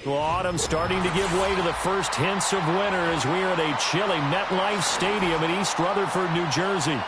Well, autumn starting to give way to the first hints of winter as we are at a chilly MetLife Stadium in East Rutherford, New Jersey.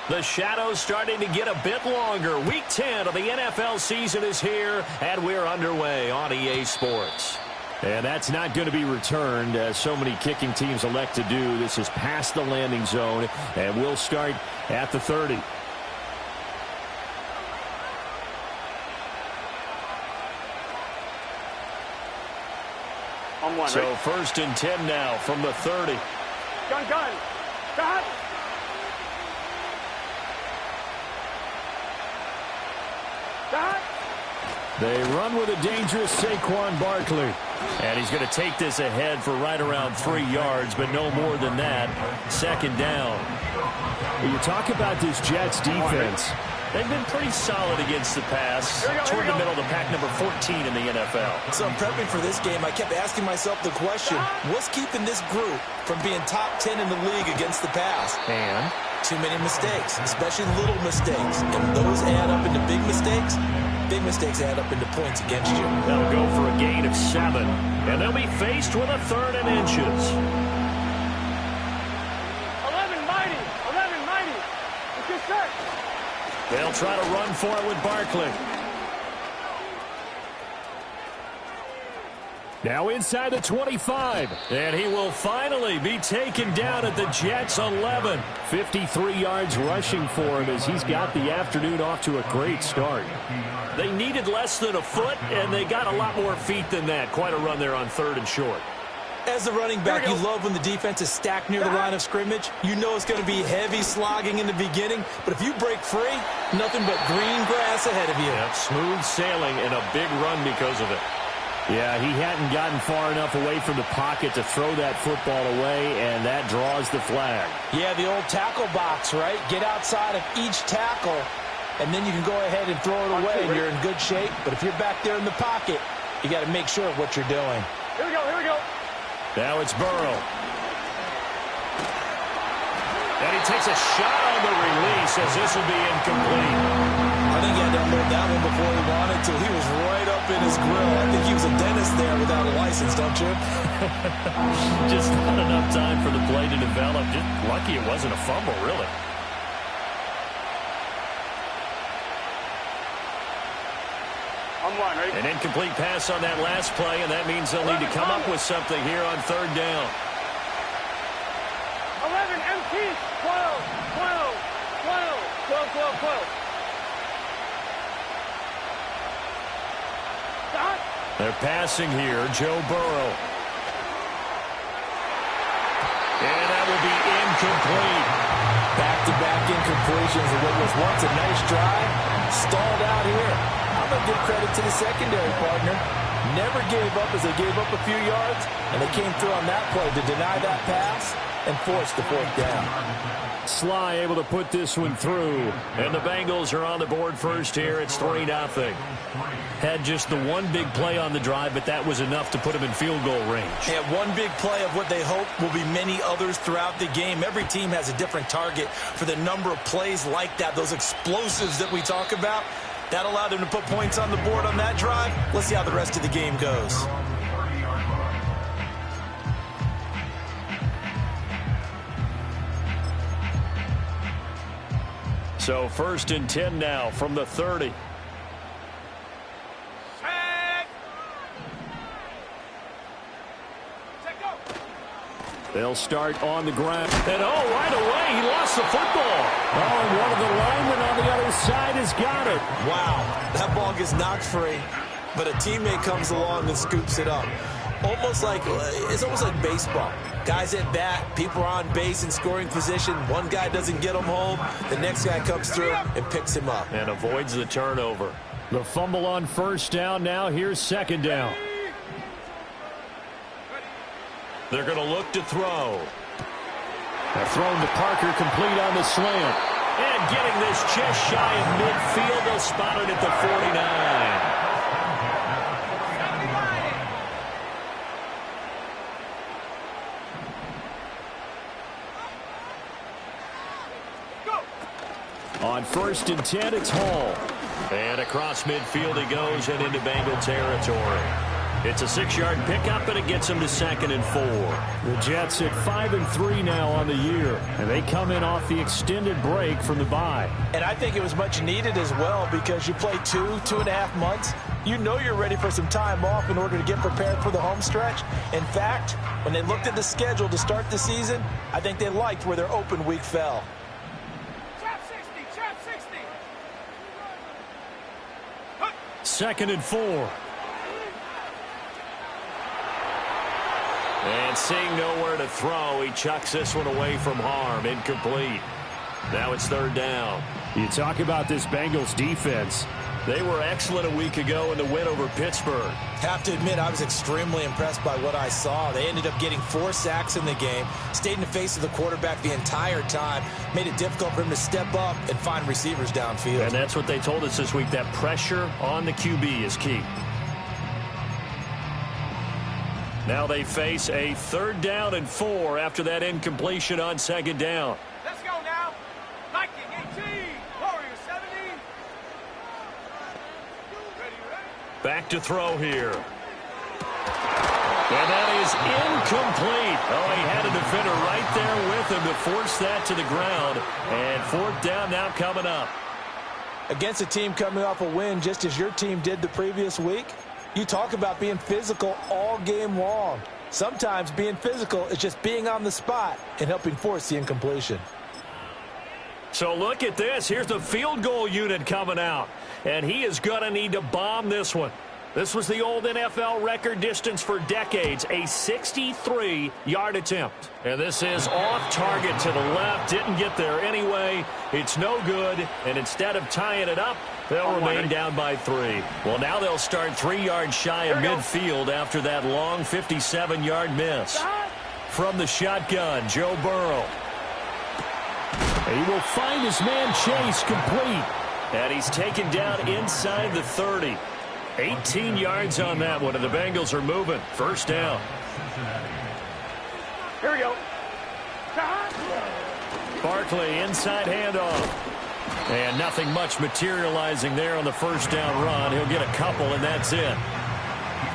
The shadows starting to get a bit longer. Week 10 of the NFL season is here, and we're underway on EA Sports. And that's not going to be returned, as so many kicking teams elect to do. This is past the landing zone, and we'll start at the 30. So first and 10 now from the 30. Gun. Got. They run with a dangerous Saquon Barkley. And he's going to take this ahead for right around 3 yards, but no more than that. Second down. When you talk about this Jets defense, they've been pretty solid against the pass. Toward the middle of the pack, number 14 in the NFL. So I'm prepping for this game. I kept asking myself the question, what's keeping this group from being top 10 in the league against the pass? And too many mistakes, especially little mistakes. And when those add up into big mistakes add up into points against you. They'll go for a gain of 7. And they'll be faced with a 3rd and inches. 11 mighty. It's your set. They'll try to run for it with Barkley. Now inside the 25. And he will finally be taken down at the Jets' 11. 53 yards rushing for him as he's got the afternoon off to a great start. They needed less than a foot, and they got a lot more feet than that. Quite a run there on 3rd and short. As a running back, you love when the defense is stacked near the line of scrimmage. You know it's going to be heavy slogging in the beginning, but if you break free, nothing but green grass ahead of you. Yep, smooth sailing and a big run because of it. Yeah, he hadn't gotten far enough away from the pocket to throw that football away, and that draws the flag. Yeah, the old tackle box, right? Get outside of each tackle, and then you can go ahead and throw it away, and you're in good shape. But if you're back there in the pocket, you got to make sure of what you're doing. Here we go. Now it's Burrow. And he takes a shot on the release as this will be incomplete. I think he had to unload that one before he wanted to. He was right up in his grill. I think he was a dentist there without a license, don't you? Just not enough time for the play to develop. Just lucky it wasn't a fumble, really. Right? An incomplete pass on that last play, and that means they'll need to come up with something here on 3rd down. 11, MT, 12. They're passing here, Joe Burrow. And that will be incomplete. Back-to-back incompletions of what was once a nice drive. Stalled out here. I'm going to give credit to the secondary partner. Never gave up as they gave up a few yards, and they came through on that play to deny that pass and force the 4th down. Sly able to put this one through, and the Bengals are on the board first here. It's 3-0. Had just the one big play on the drive, but that was enough to put him in field goal range. Yeah, one big play of what they hope will be many others throughout the game. Every team has a different target for the number of plays like that, those explosives that we talk about. That allowed them to put points on the board on that drive. Let's see how the rest of the game goes. So 1st and 10 now from the 30. They'll start on the ground. And, right away, he lost the football. And one of the linemen on the other side has got it. Wow, that ball gets knocked free, but a teammate comes along and scoops it up. It's almost like baseball. Guys at bat, people are on base in scoring position. One guy doesn't get him home. The next guy comes through and picks him up. And avoids the turnover. The fumble on 1st down now. Here's 2nd down. They're going to look to throw. They're thrown to Parker, complete on the slant. And getting this just shy of midfield. They'll spot it at the 49. On 1st and 10, it's Hall. And across midfield he goes and into Bengal territory. It's a 6-yard pickup, and it gets him to 2nd and 4. The Jets at 5-3 now on the year, and they come in off the extended break from the bye. And I think it was much needed as well, because you play 2.5 months. You know you're ready for some time off in order to get prepared for the home stretch. In fact, when they looked at the schedule to start the season, I think they liked where their open week fell. Trap 60. 2nd and 4. And seeing nowhere to throw, he chucks this one away from harm. Incomplete. Now it's 3rd down. You talk about this Bengals defense. They were excellent a week ago in the win over Pittsburgh. Have to admit, I was extremely impressed by what I saw. They ended up getting 4 sacks in the game, stayed in the face of the quarterback the entire time, made it difficult for him to step up and find receivers downfield. And that's what they told us this week, that pressure on the QB is key. Now they face a 3rd down and 4 after that incompletion on 2nd down. Let's go now. Viking 18. Warriors 70. Ready. Back to throw here. And that is incomplete. Oh, he had a defender right there with him to force that to the ground. And 4th down now coming up. Against a team coming off a win just as your team did the previous week, you talk about being physical all game long. Sometimes being physical is just being on the spot and helping force the incompletion. So look at this. Here's the field goal unit coming out. And he is going to need to bomb this one. This was the old NFL record distance for decades, a 63-yard attempt. And this is off target to the left. Didn't get there anyway. It's no good. And instead of tying it up, they'll remain down by 3. Well, now they'll start 3 yards shy of midfield after that long 57-yard miss. From the shotgun, Joe Burrow. He will find his man Chase complete. And he's taken down inside the 30. 18 yards on that one, and the Bengals are moving. 1st down. Here we go. Barkley, inside handoff. And nothing much materializing there on the 1st down run. He'll get a couple, and that's it.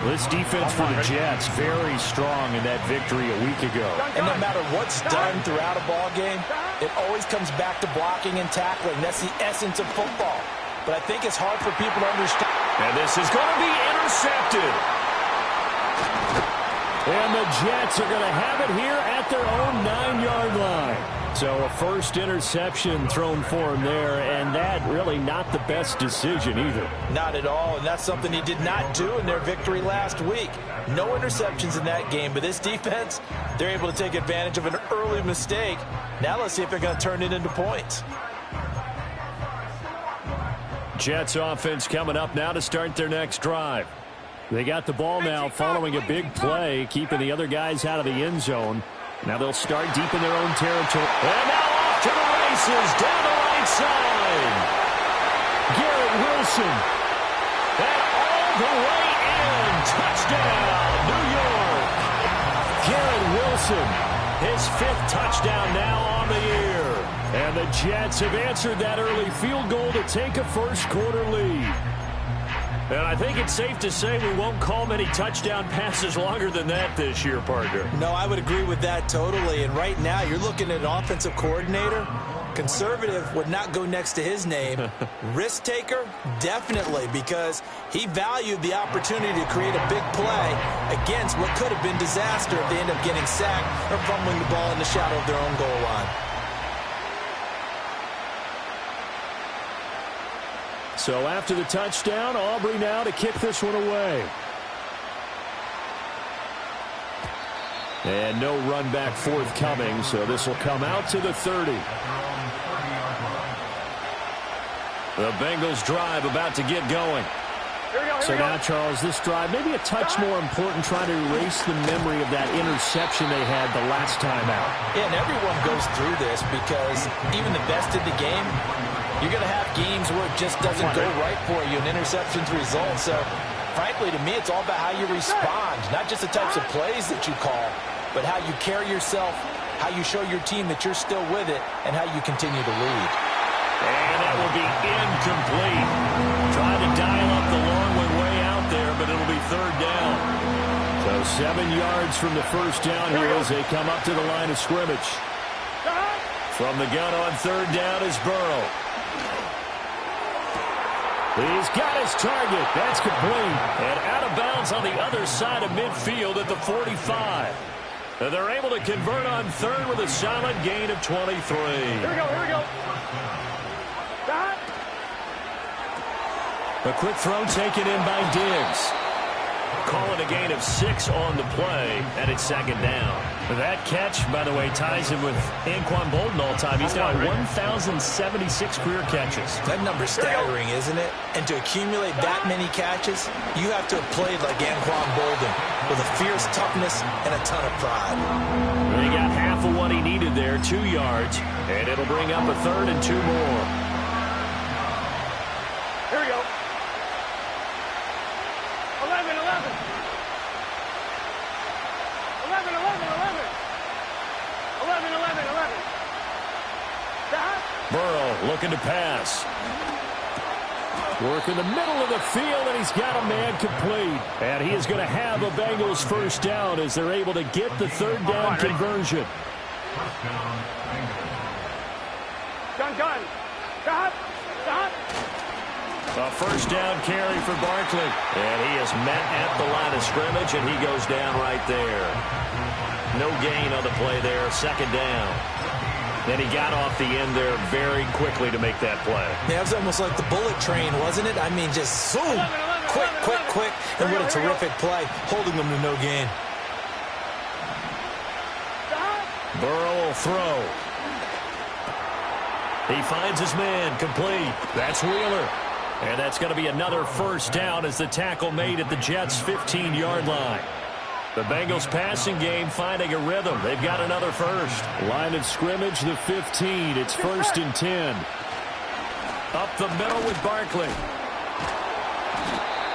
This defense for the Jets, very strong in that victory a week ago. And no matter what's done throughout a ball game, it always comes back to blocking and tackling. That's the essence of football. But I think it's hard for people to understand. And this is going to be intercepted. And the Jets are going to have it here at their own 9-yard line. So a first interception thrown for him there, and that really not the best decision either. Not at all, and that's something he did not do in their victory last week. No interceptions in that game, but this defense, they're able to take advantage of an early mistake. Now let's see if they're going to turn it into points. Jets offense coming up now to start their next drive. They got the ball now following a big play, keeping the other guys out of the end zone. Now they'll start deep in their own territory. And now off to the races down the right side. Garrett Wilson. And all the way in. Touchdown, New York. Garrett Wilson. His 5th touchdown now on the year. And the Jets have answered that early field goal to take a first-quarter lead. And I think it's safe to say we won't call many touchdown passes longer than that this year, partner. No, I would agree with that totally. And right now, you're looking at an offensive coordinator. Conservative would not go next to his name. Risk taker, definitely, because he valued the opportunity to create a big play against what could have been disaster if they end up getting sacked or fumbling the ball in the shadow of their own goal line. So after the touchdown, Aubrey now to kick this one away. And no run back forthcoming, so this will come out to the 30. The Bengals drive about to get going. So now, Charles, this drive maybe a touch more important, trying to erase the memory of that interception they had the last time out. Yeah, and everyone goes through this because even the best in the game, you're going to have games where it just doesn't go right for you, and interceptions result. So, frankly, to me, it's all about how you respond, not just the types of plays that you call, but how you carry yourself, how you show your team that you're still with it, and how you continue to lead. And that will be incomplete. Trying to dial up the long way out there, but it'll be third down. So 7 yards from the first down here as they come up to the line of scrimmage. From the gun on third down is Burrow. He's got his target. That's complete. And out of bounds on the other side of midfield at the 45. And they're able to convert on third with a solid gain of 23. Here we go. A quick throw taken in by Diggs. Calling a gain of 6 on the play, and it's second down. That catch, by the way, ties him with Anquan Bolden all time. He's now 1,076 career catches. That number's staggering, isn't it? And to accumulate that many catches, you have to have played like Anquan Bolden with a fierce toughness and a ton of pride. He got half of what he needed there, 2 yards, and it'll bring up a third and 2 more. Here we go. 11. 11. Burrow looking to pass. Work in the middle of the field, and he's got a man complete. And he is going to have a Bengals first down as they're able to get the third down conversion. Gun. A first down carry for Barkley. And he is met at the line of scrimmage, and he goes down right there. No gain on the play there, second down. Then he got off the end there very quickly to make that play. Yeah, it was almost like the bullet train, wasn't it? I mean, just zoom, quick, and what a terrific play, holding them to no gain. Burrow will throw. He finds his man, complete. That's Wheeler. And that's going to be another first down as the tackle made at the Jets' 15-yard line. The Bengals passing game finding a rhythm. They've got another first. Line of scrimmage, the 15. It's 1st and 10. Up the middle with Barkley.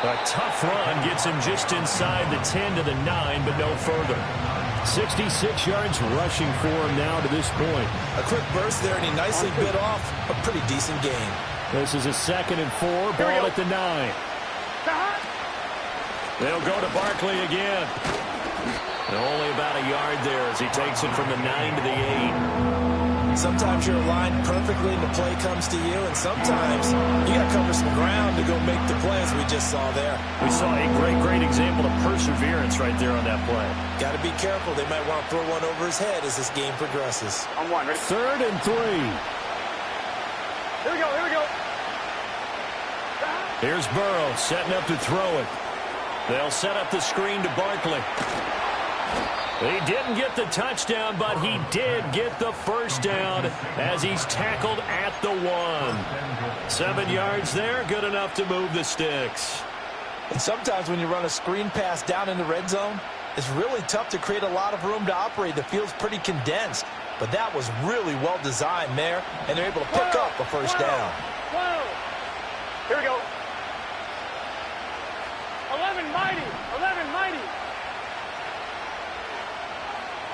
A tough run gets him just inside the 10 to the 9, but no further. 66 yards rushing for him now to this point. A quick burst there, and he nicely bit off a pretty decent gain. This is a 2nd and 4, ball at the 9. They'll go to Barkley again. And only about a yard there as he takes it from the 9 to the 8. Sometimes you're aligned perfectly and the play comes to you, and sometimes you got to cover some ground to go make the play, as we just saw there. We saw a great example of perseverance right there on that play. Got to be careful. They might want to throw one over his head as this game progresses. On one, ready? 3rd and 3. Here we go. Here's Burrow setting up to throw it. They'll set up the screen to Barkley. He didn't get the touchdown, but he did get the first down as he's tackled at the 1. 7 yards there, good enough to move the sticks. And sometimes when you run a screen pass down in the red zone, it's really tough to create a lot of room to operate. The field's pretty condensed, but that was really well designed there, and they're able to pick up a first down. Here we go. 11 mighty.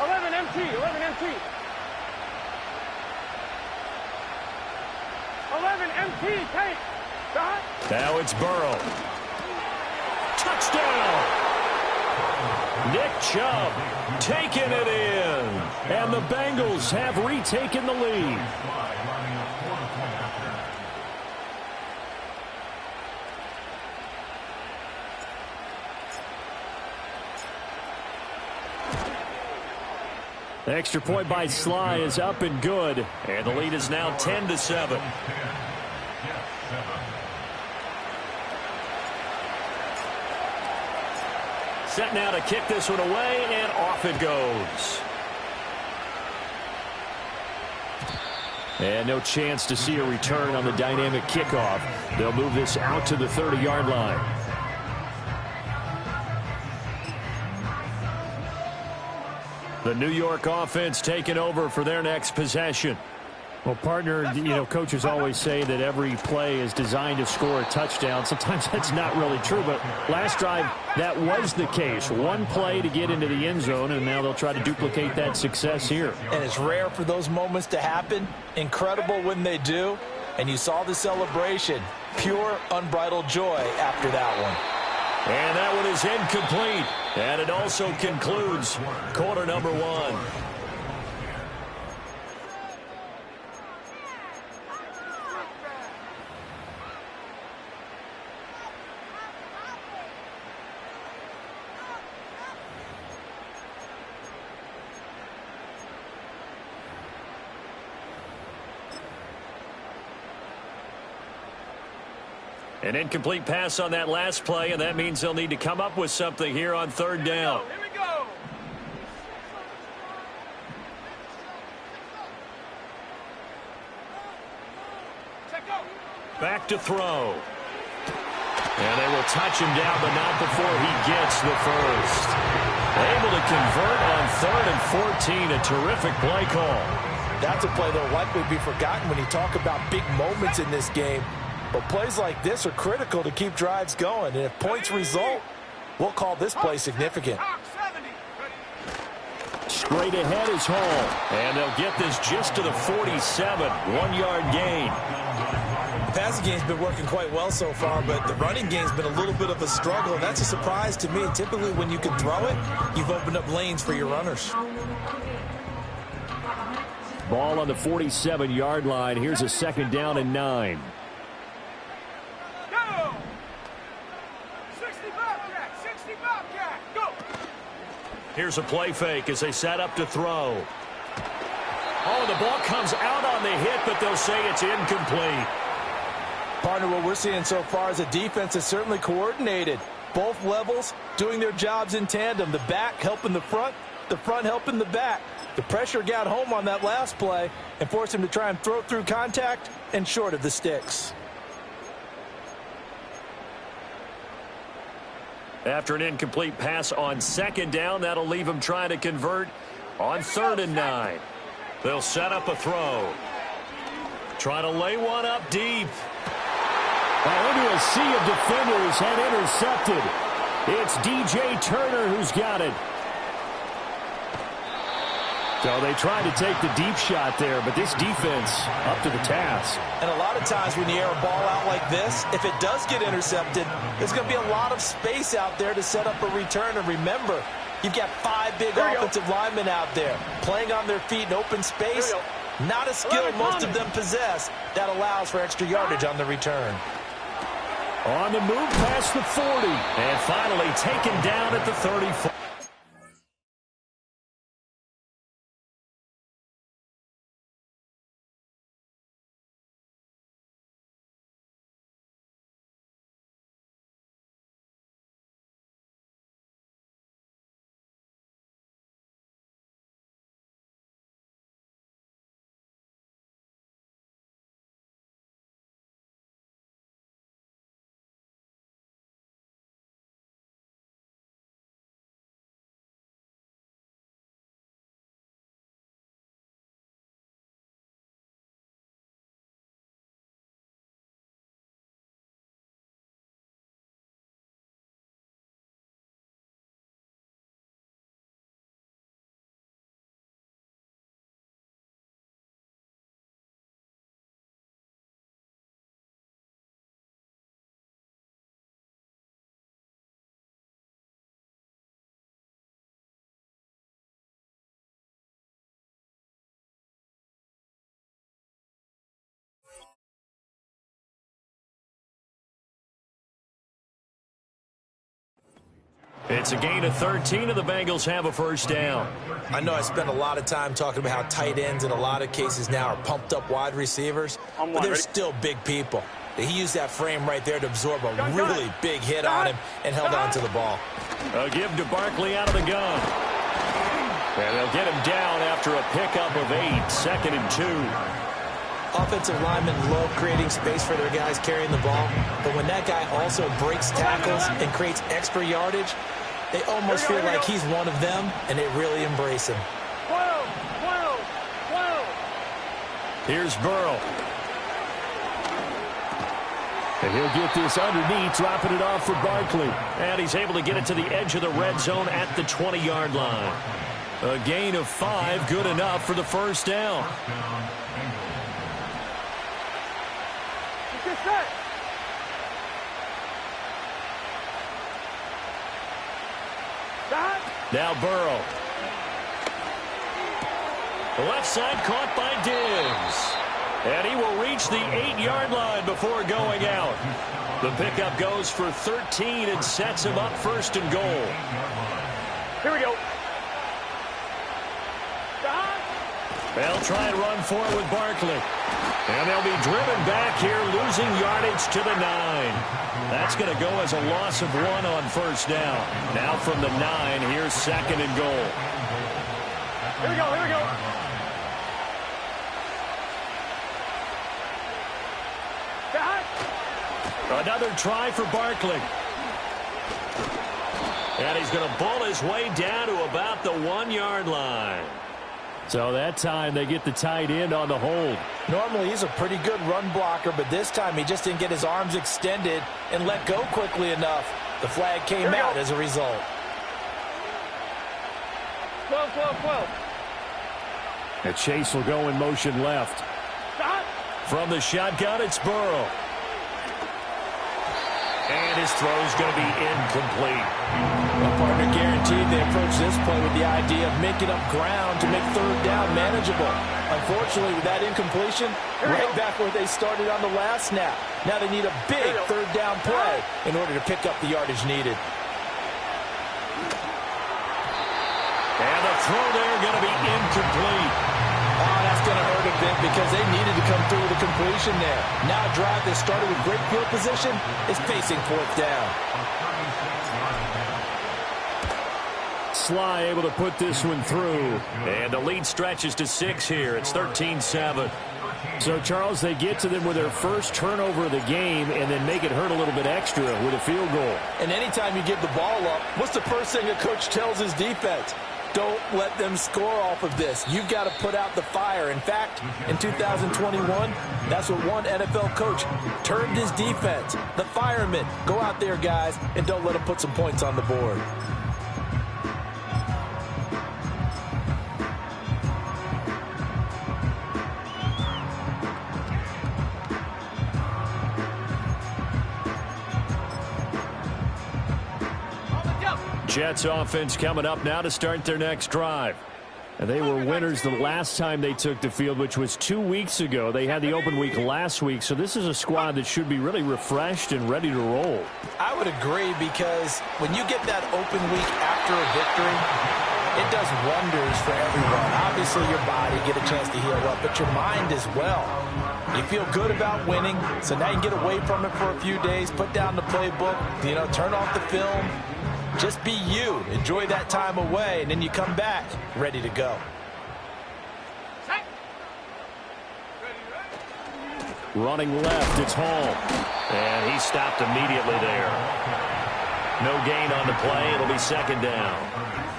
11 MT. 11 MT, take. Now it's Burrow. Touchdown! Nick Chubb taking it in. And the Bengals have retaken the lead. The extra point by Sly is up and good. And the lead is now 10-7. Set now to kick this one away, and off it goes. And no chance to see a return on the dynamic kickoff. They'll move this out to the 30-yard line. The New York offense taking over for their next possession. Well, partner, coaches always say that every play is designed to score a touchdown. Sometimes that's not really true, but last drive, that was the case. One play to get into the end zone, and now they'll try to duplicate that success here. And it's rare for those moments to happen. Incredible when they do. And you saw the celebration. Pure, unbridled joy after that one. And that one is incomplete. And it also concludes quarter number one. An incomplete pass on that last play, and that means they'll need to come up with something here on third down. Here we go. Check out. Back to throw. And they will touch him down, but not before he gets the first. Able to convert on 3rd and 14, a terrific play call. That's a play that will likely be forgotten when you talk about big moments in this game. But plays like this are critical to keep drives going. And if points result, we'll call this play significant. Straight ahead is Hall. And they'll get this just to the 47. 1-yard gain. The passing game's been working quite well so far, but the running game's been a little bit of a struggle. That's a surprise to me. Typically, when you can throw it, you've opened up lanes for your runners. Ball on the 47-yard line. Here's a 2nd down and 9. Here's a play fake as they set up to throw. Oh, the ball comes out on the hit, but they'll say it's incomplete. Partner, what we're seeing so far is a defense that's certainly coordinated. Both levels doing their jobs in tandem. The back helping the front helping the back. The pressure got home on that last play and forced him to try and throw through contact and short of the sticks. After an incomplete pass on 2nd down, that'll leave him trying to convert on 3rd and 9. They'll set up a throw. Trying to lay one up deep. Into a sea of defenders and intercepted. It's DJ Turner who's got it. So they tried to take the deep shot there, but this defense up to the task. And a lot of times when you air a ball out like this, if it does get intercepted, there's going to be a lot of space out there to set up a return. And remember, you've got 5 big offensive linemen out there playing on their feet in open space. Not a skill most of them possess that allows for extra yardage on the return. On the move past the 40. And finally taken down at the 34. It's a gain of 13, and the Bengals have a first down. I know I spend a lot of time talking about how tight ends in a lot of cases now are pumped up wide receivers, but they're still big people. He used that frame right there to absorb a really big hit on him and held on to the ball. A give to Barkley out of the gun. And they'll get him down after a pickup of 8, 2nd and 2. Offensive linemen love creating space for their guys carrying the ball, but when that guy also breaks tackles and creates extra yardage, they almost feel like he's one of them, and they really embrace him. Here's Burrow. And he'll get this underneath, dropping it off for Barkley. And he's able to get it to the edge of the red zone at the 20-yard line. A gain of 5, good enough for the first down. set. Stop. Now Burrow. The left side caught by Diggs. And he will reach the 8-yard line before going out. The pickup goes for 13 and sets him up first and goal. Here we go. Stop. They'll try and run forward with Barkley. And they'll be driven back here, losing yardage to the 9. That's going to go as a loss of 1 on first down. Now from the 9, here's second and goal. Here we go, here we go. Stop. Another try for Barkley. And he's going to bull his way down to about the 1-yard line. So that time they get the tight end on the hold. Normally he's a pretty good run blocker, but this time he just didn't get his arms extended and let go quickly enough. The flag came out as a result. 12, 12, 12. And Chase will go in motion left. Stop. From the shotgun, it's Burrow. And his throw's going to be incomplete. Well, partner, guaranteed they approach this play with the idea of making up ground to make third down manageable. Unfortunately, with that incompletion, right back where they started on the last snap. Now they need a big third down play in order to pick up the yardage needed. And the throw there going to be incomplete. Oh, that's going to hurt a bit because they needed to come through with a completion there. Now a drive that started with great field position is facing fourth down. Sly able to put this one through. And the lead stretches to 6 here. It's 13-7. So, Charles, they get to them with their first turnover of the game and then make it hurt a little bit extra with a field goal. And anytime you give the ball up, what's the first thing a coach tells his defense? Don't let them score off of this. You've got to put out the fire. In fact, in 2021, that's what one NFL coach termed his defense. The firemen. Go out there, guys, and don't let them put some points on the board. Jets offense coming up now to start their next drive. And they were winners the last time they took the field, which was 2 weeks ago. They had the open week last week, so this is a squad that should be really refreshed and ready to roll. I would agree because when you get that open week after a victory, it does wonders for everyone. Obviously, your body get a chance to heal up, but your mind as well. You feel good about winning, so now you can get away from it for a few days, put down the playbook, turn off the film. Just be you. Enjoy that time away, and then you come back ready to go. Running left, it's Hall. And he stopped immediately there. No gain on the play. It'll be second down.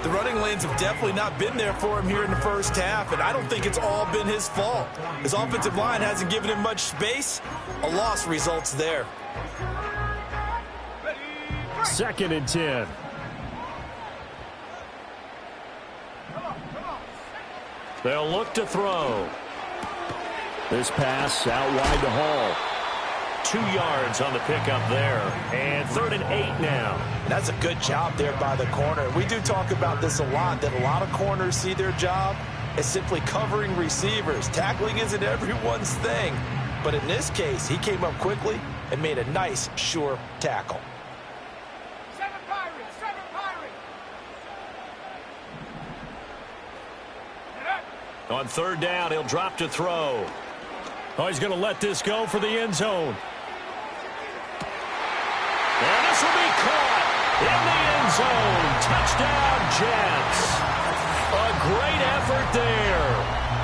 The running lanes have definitely not been there for him here in the first half, and I don't think it's all been his fault. His offensive line hasn't given him much space. A loss results there. 2nd and 10. They'll look to throw. This pass out wide to Hall. 2 yards on the pickup there. And 3rd and 8 now. That's a good job there by the corner. We do talk about this a lot, that a lot of corners see their job as simply covering receivers. Tackling isn't everyone's thing. But in this case, he came up quickly and made a nice, sure tackle. On 3rd down, he'll drop to throw. Oh, he's going to let this go for the end zone. And this will be caught in the end zone. Touchdown, Jets. A great effort there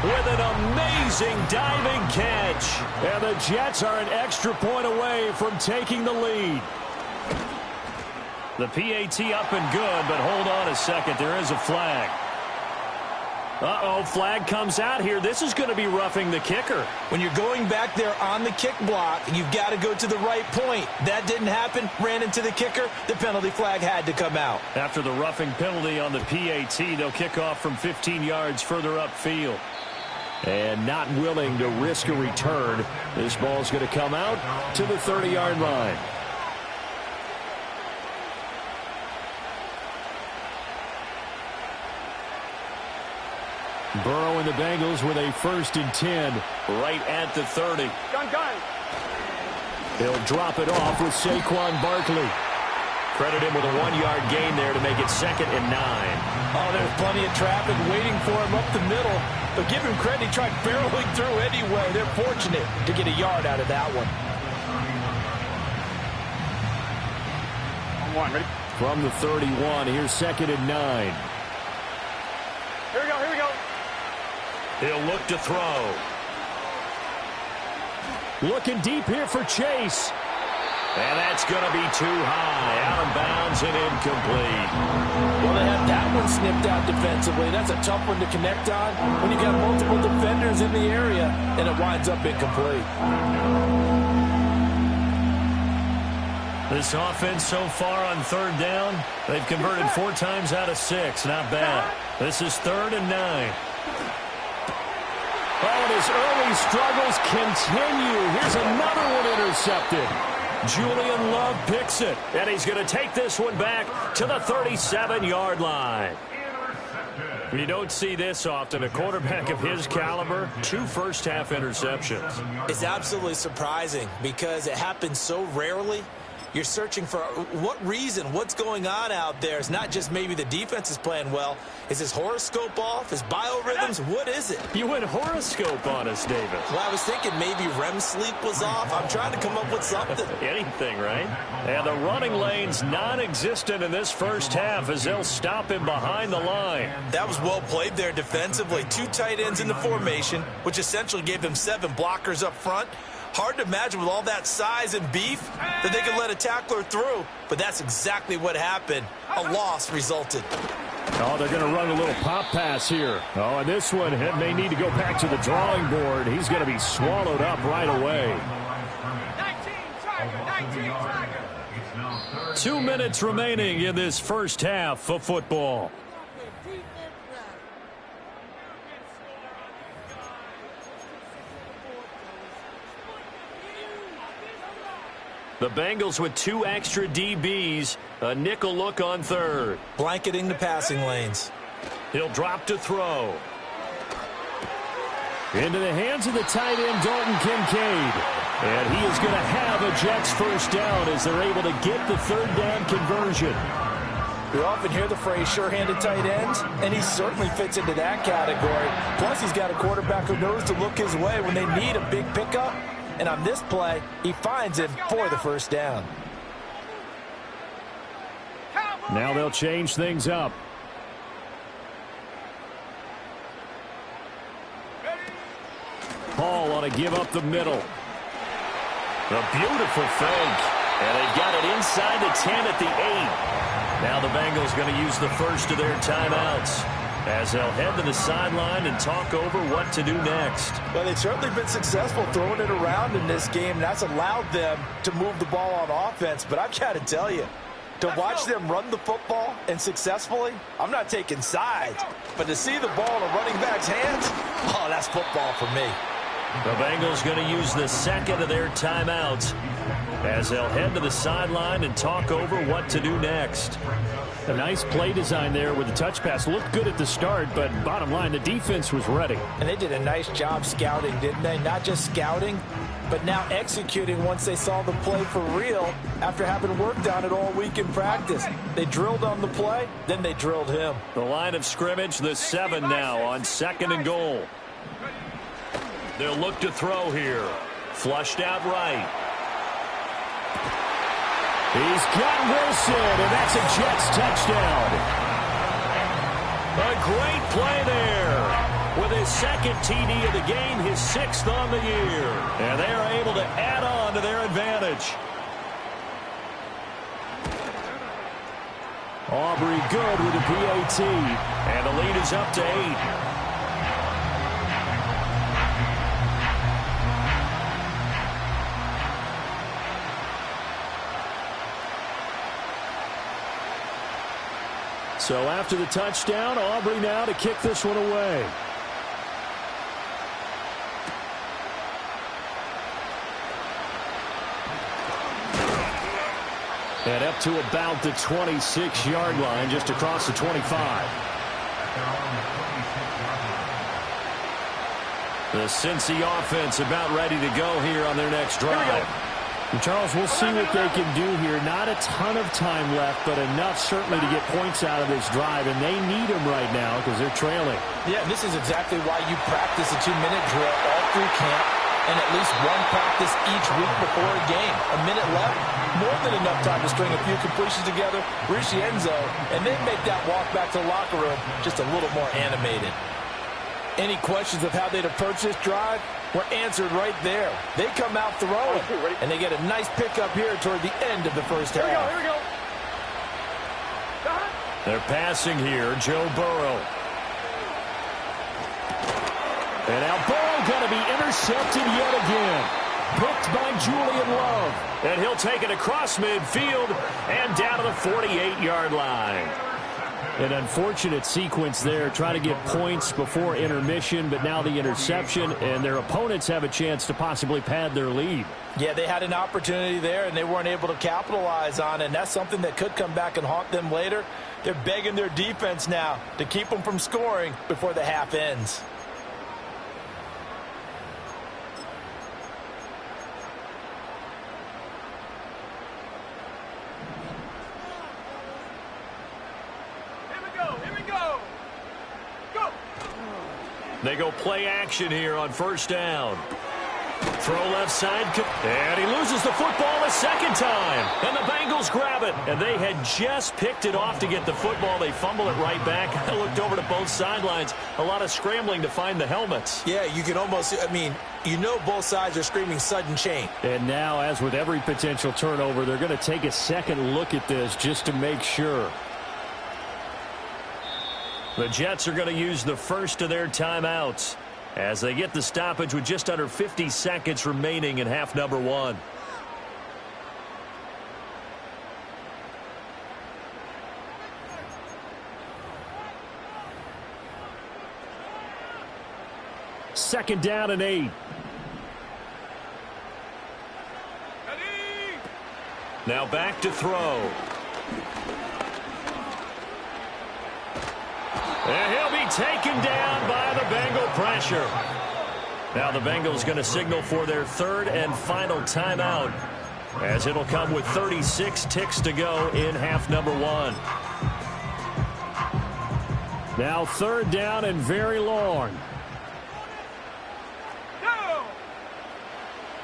with an amazing diving catch. And the Jets are an extra point away from taking the lead. The PAT up and good, but hold on a second. There is a flag. Uh-oh, flag comes out here. This is going to be roughing the kicker. When you're going back there on the kick block, you've got to go to the right point. That didn't happen. Ran into the kicker. The penalty flag had to come out. After the roughing penalty on the PAT, they'll kick off from 15 yards further upfield. And not willing to risk a return. This ball's going to come out to the 30-yard line. Burrow and the Bengals with a 1st and 10 right at the 30. Gun. He'll drop it off with Saquon Barkley. Credit him with a 1-yard gain there to make it 2nd and 9. Oh, there's plenty of traffic waiting for him up the middle. But give him credit, he tried barreling through anyway. They're fortunate to get a yard out of that one. On one, ready? From the 31, here's 2nd and 9. Here we go. He'll look to throw. Looking deep here for Chase. And that's going to be too high. Out of bounds and incomplete. Well, they had that one snipped out defensively. That's a tough one to connect on when you've got multiple defenders in the area, and it winds up incomplete. This offense so far on 3rd down, they've converted 4 times out of 6. Not bad. This is 3rd and 9. Oh, and his early struggles continue. Here's another one intercepted. Julian Love picks it, and he's going to take this one back to the 37-yard line. You don't see this often. A quarterback of his caliber, 2 first-half interceptions. It's absolutely surprising because it happens so rarely. You're searching for what reason, what's going on out there. It's not just maybe the defense is playing well. Is his horoscope off? His biorhythms? What is it? You went horoscope on us, Davis. Well, I was thinking maybe REM sleep was off. I'm trying to come up with something. Anything, right? And the running lane's non-existent in this first half as they'll stop him behind the line. That was well played there defensively. 2 tight ends in the formation, which essentially gave them 7 blockers up front. Hard to imagine with all that size and beef that they could let a tackler through, but that's exactly what happened. A loss resulted. Oh, they're going to run a little pop pass here. Oh, and this one may need to go back to the drawing board. He's going to be swallowed up right away. 19 Tiger. 2 minutes remaining in this first half of football. The Bengals with 2 extra DBs, a nickel look on 3rd. Blanketing the passing lanes. He'll drop to throw. Into the hands of the tight end, Dalton Kincaid. And he is going to have a Jets first down as they're able to get the 3rd down conversion. You often hear the phrase sure-handed tight ends, and he certainly fits into that category. Plus, he's got a quarterback who knows to look his way when they need a big pickup. And on this play, he finds him for the first down. Now they'll change things up. Hall on a give up the middle. A beautiful fake. And they've got it inside the 10 at the 8. Now the Bengals going to use the first of their timeouts as they'll head to the sideline and talk over what to do next. Well, they've certainly been successful throwing it around in this game. That's allowed them to move the ball on offense. But I've got to tell you, to watch them run the football and successfully, I'm not taking sides. But to see the ball in a running back's hands, oh, that's football for me. The Bengals going to use the second of their timeouts as they'll head to the sideline and talk over what to do next. A nice play design there with the touch pass. Looked good at the start, but bottom line, the defense was ready. And they did a nice job scouting, didn't they? Not just scouting, but now executing once they saw the play for real after having worked on it all week in practice. They drilled on the play, then they drilled him. The line of scrimmage, the 7 now on 2nd and goal. They'll look to throw here. Flushed out right. He's got Wilson, and that's a Jets touchdown. A great play there. With his 2nd TD of the game, his 6th on the year. And they are able to add on to their advantage. Aubrey good with the PAT. And the lead is up to 8. So after the touchdown, Aubrey now to kick this one away. And up to about the 26-yard line, just across the 25. The Cincy offense about ready to go here on their next drive. And Charles, we'll see what they can do here. Not a ton of time left, but enough certainly to get points out of this drive, and they need them right now because they're trailing. Yeah, this is exactly why you practice a 2-minute drill all through camp and at least one practice each week before a game. A minute left, more than enough time to string a few completions together, reach the end zone, and then make that walk back to the locker room just a little more animated. Any questions of how they'd approach this drive were answered right there. They come out throwing, and they get a nice pickup here toward the end of the first half. Here we go. They're passing here, Joe Burrow. And now Burrow going to be intercepted yet again. Picked by Julian Love. And he'll take it across midfield and down to the 48-yard line. An unfortunate sequence there. Try to get points before intermission, but now the interception, and their opponents have a chance to possibly pad their lead. Yeah, they had an opportunity there, and they weren't able to capitalize on it, and that's something that could come back and haunt them later. They're begging their defense now to keep them from scoring before the half ends. They go play action here on first down. Throw left side, and he loses the football a second time. And the Bengals grab it. And they had just picked it off to get the football. They fumble it right back. I looked over to both sidelines. A lot of scrambling to find the helmets. Yeah, you can almost, you know both sides are screaming sudden change. And now, as with every potential turnover, they're going to take a second look at this just to make sure. The Jets are going to use the first of their timeouts as they get the stoppage with just under 50 seconds remaining in half number one. Second down and 8. Now back to throw. And he'll be taken down by the Bengal pressure. Now the Bengals going to signal for their third and final timeout, as it'll come with 36 ticks to go in half number one. Now third down and very long.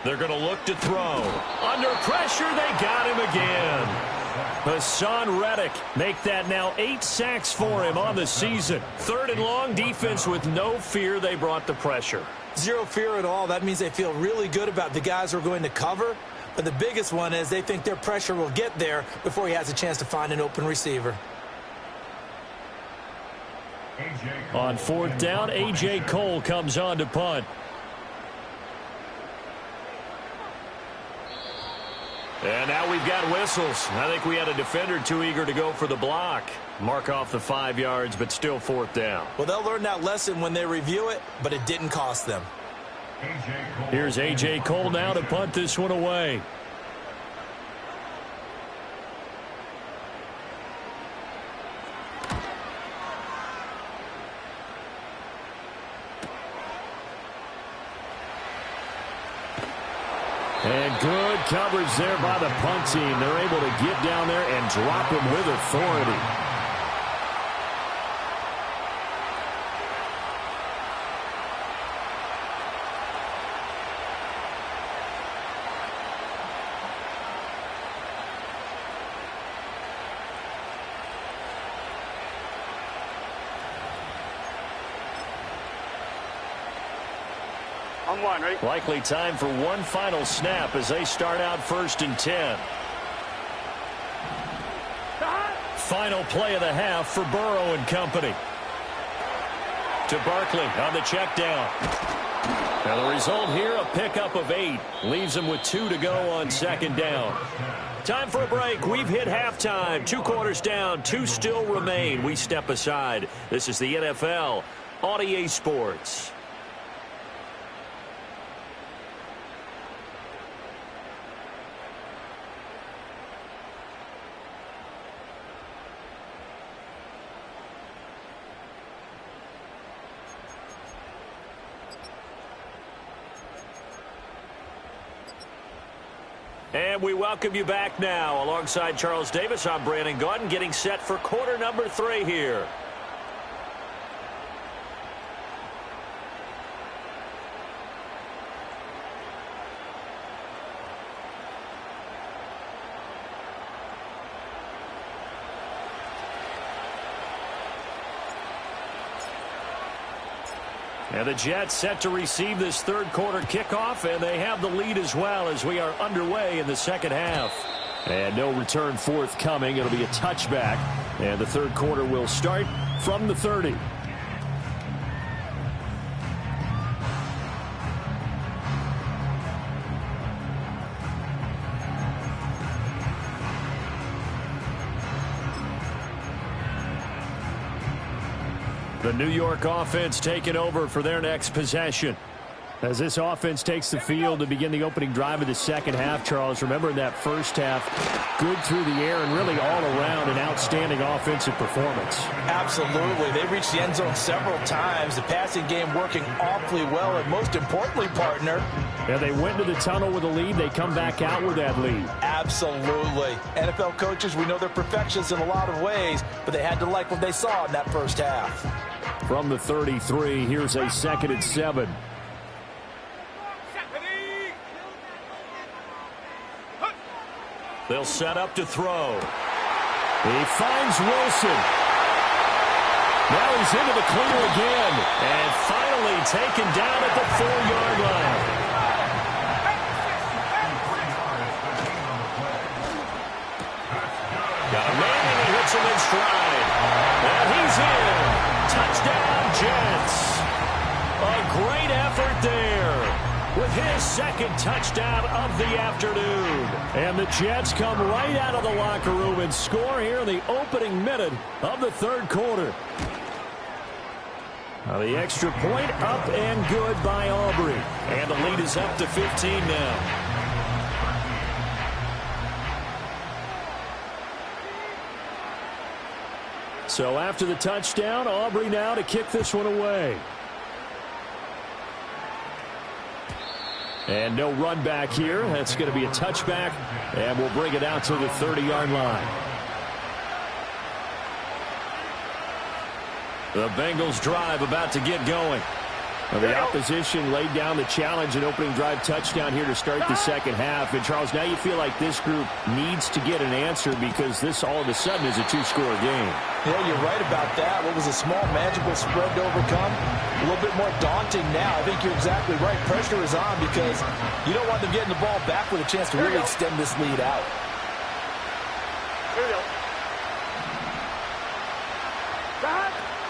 They're going to look to throw. Under pressure, they got him again. Hassan Reddick make that now 8 sacks for him on the season. Third and long, defense with no fear. They brought the pressure. Zero fear at all. That means they feel really good about the guys who are going to cover. But the biggest one is they think their pressure will get there before he has a chance to find an open receiver. On fourth down, A.J. Cole comes on to punt. And now we've got whistles. I think we had a defender too eager to go for the block. Mark off the 5 yards, but still fourth down. Well, they'll learn that lesson when they review it, but it didn't cost them. Here's A.J. Cole now to punt this one away. And good coverage there by the punt team. They're able to get down there and drop him with authority. On one, ready? Likely time for one final snap as they start out first and 10. Final play of the half for Burrow and company. To Barkley on the check down. Now the result here, a pickup of 8. Leaves them with 2 to go on second down. Time for a break. We've hit halftime. 2 quarters down. 2 still remain. We step aside. This is the NFL on EA Sports. And we welcome you back now. Alongside Charles Davis, I'm Brandon Gaudin, getting set for quarter number 3 here. And the Jets set to receive this third quarter kickoff, and they have the lead as well as we are underway in the second half. And no return forthcoming. It'll be a touchback, and the third quarter will start from the 30. The New York offense taking over for their next possession. As this offense takes the field to begin the opening drive of the second half, Charles, remember in that first half, good through the air and really all around an outstanding offensive performance. Absolutely. They reached the end zone several times. The passing game working awfully well, and most importantly, partner. Yeah, they went to the tunnel with a lead. They come back out with that lead. Absolutely. NFL coaches, we know they're perfectionists in a lot of ways, but they had to like what they saw in that first half. From the 33, here's a 2nd and 7. They'll set up to throw. He finds Wilson. Now he's into the clear again. And finally taken down at the 4-yard line. Got a man and he hits him in stride. And he's in. Touchdown, Jets. A great effort there with his second touchdown of the afternoon. And the Jets come right out of the locker room and score here in the opening minute of the third quarter. Now the extra point up and good by Aubrey. And the lead is up to 15 now. So after the touchdown, Aubrey now to kick this one away. And no run back here. That's going to be a touchback, and we'll bring it out to the 30-yard line. The Bengals drive about to get going. Well, the opposition laid down the challenge and opening drive touchdown here to start the second half. And, Charles, now you feel like this group needs to get an answer because this all of a sudden is a 2-score game. Yeah, you're right about that. What was a small, manageable spread to overcome, a little bit more daunting now. I think you're exactly right. Pressure is on because you don't want them getting the ball back with a chance to really extend this lead out.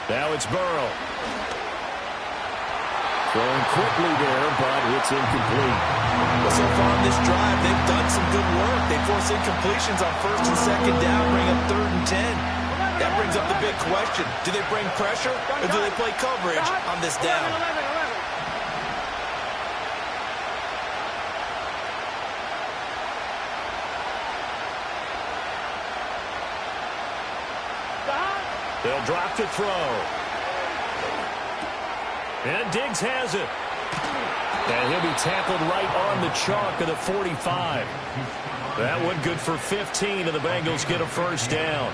Now it's Burrow. Throwing quickly there, but it's incomplete. Well, so far on this drive, they've done some good work. They force incompletions on 1st and 2nd down, bring up 3rd and 10. That brings up the big question. Do they bring pressure or do they play coverage on this down? They'll drop to throw. And Diggs has it. And he'll be tackled right on the chalk of the 45. That one good for 15, and the Bengals get a first down.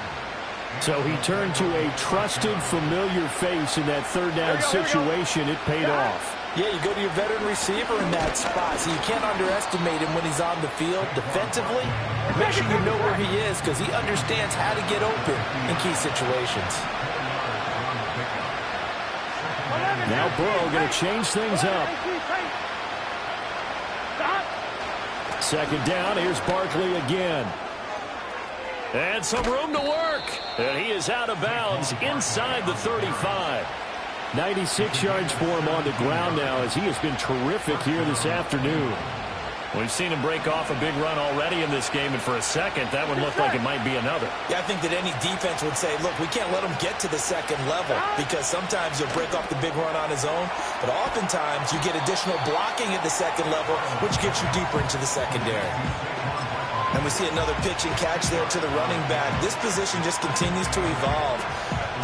So he turned to a trusted, familiar face in that third down situation. It paid off. Yeah, you go to your veteran receiver in that spot, so you can't underestimate him when he's on the field. Defensively, make sure you know where he is because he understands how to get open in key situations. Now Burrow going to change things up. 2nd down, here's Barkley again. And some room to work. And he is out of bounds inside the 35. 96 yards for him on the ground now as he has been terrific here this afternoon. We've seen him break off a big run already in this game, and for a second, that one looked like it might be another. Yeah, I think that any defense would say, look, we can't let him get to the second level because sometimes he'll break off the big run on his own, but oftentimes you get additional blocking at the second level, which gets you deeper into the secondary. And we see another pitch and catch there to the running back. This position just continues to evolve.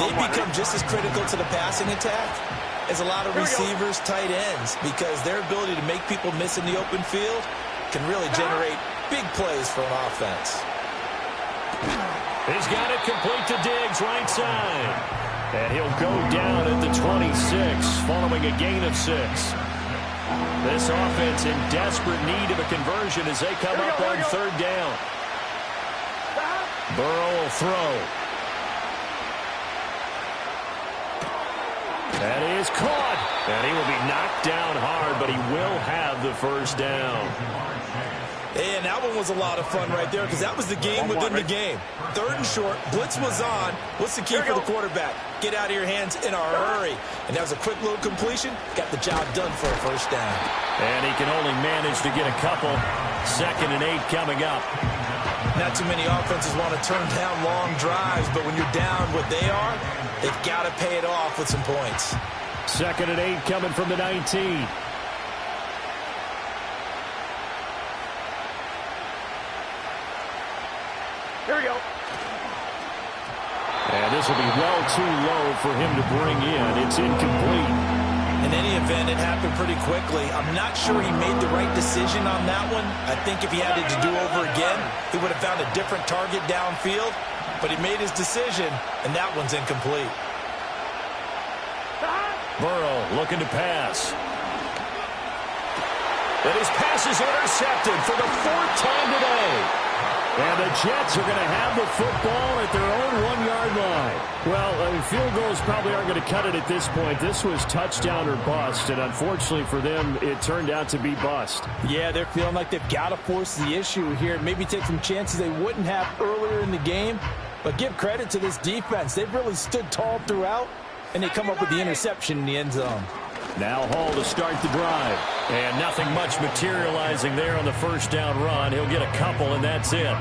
They become just as critical to the passing attack as a lot of receivers, tight ends, because their ability to make people miss in the open field can really generate Big plays for an offense. He's got it complete to Diggs, right side. And he'll go down at the 26, following a gain of 6. This offense in desperate need of a conversion as they come up on 3rd down. Burrow will throw. That is caught. And he will be knocked down hard, but he will have the 1st down. And that one was a lot of fun right there because that was the game within the game. 3rd and short. Blitz was on. What's the key for the quarterback? Get out of your hands in a hurry. And that was a quick little completion. Got the job done for a 1st down. And he can only manage to get a couple. 2nd and 8 coming up. Not too many offenses want to turn down long drives, but when you're down what they are, they've got to pay it off with some points. 2nd and 8 coming from the 19. Here we go. And this will be well too low for him to bring in. It's incomplete. In any event, it happened pretty quickly. I'm not sure he made the right decision on that one. I think if he had it to do over again, he would have found a different target downfield. But he made his decision, and that one's incomplete. Burrow looking to pass. And his pass is intercepted for the 4th time today. And the Jets are going to have the football at their own 1-yard line. Well, field goals probably aren't going to cut it at this point. This was touchdown or bust, and unfortunately for them, it turned out to be bust. Yeah, they're feeling like they've got to force the issue here. Maybe take some chances they wouldn't have earlier in the game. But give credit to this defense. They've really stood tall throughout, and they come up with the interception in the end zone. Now Hall to start the drive. And nothing much materializing there on the 1st down run. He'll get a couple, and that's it.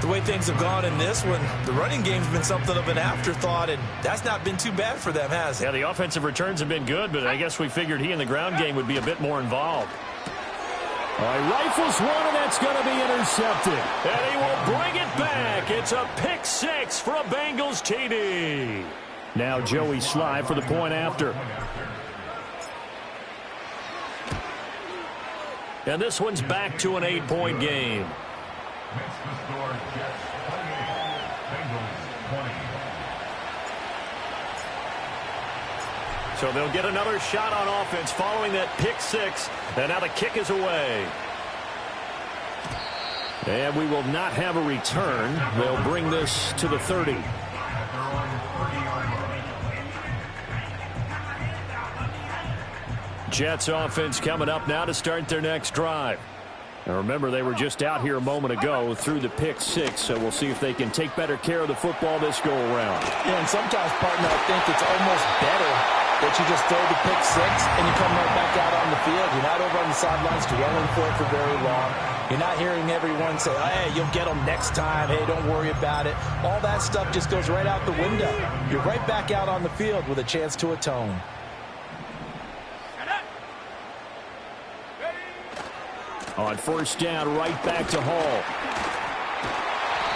The way things have gone in this one, the running game's been something of an afterthought, and that's not been too bad for them, has it? Yeah, the offensive returns have been good, but I guess we figured he in the ground game would be a bit more involved. All right, rifles one, and that's going to be intercepted. And he will bring it back. It's a pick 6 for a Bengals TD. Now Joey Sly for the point after. And this one's back to an 8-point game. So they'll get another shot on offense following that pick 6. And now the kick is away. And we will not have a return. They'll bring this to the 30. Jets offense coming up now to start their next drive. Now remember, they were just out here a moment ago through the pick 6, so we'll see if they can take better care of the football this go-around. Yeah, and sometimes, partner, I think it's almost better that you just throw the pick 6 and you come right back out on the field. You're not over on the sidelines dwelling for it for very long. You're not hearing everyone say, hey, you'll get them next time. Hey, don't worry about it. All that stuff just goes right out the window. You're right back out on the field with a chance to atone. On 1st down, right back to Hall.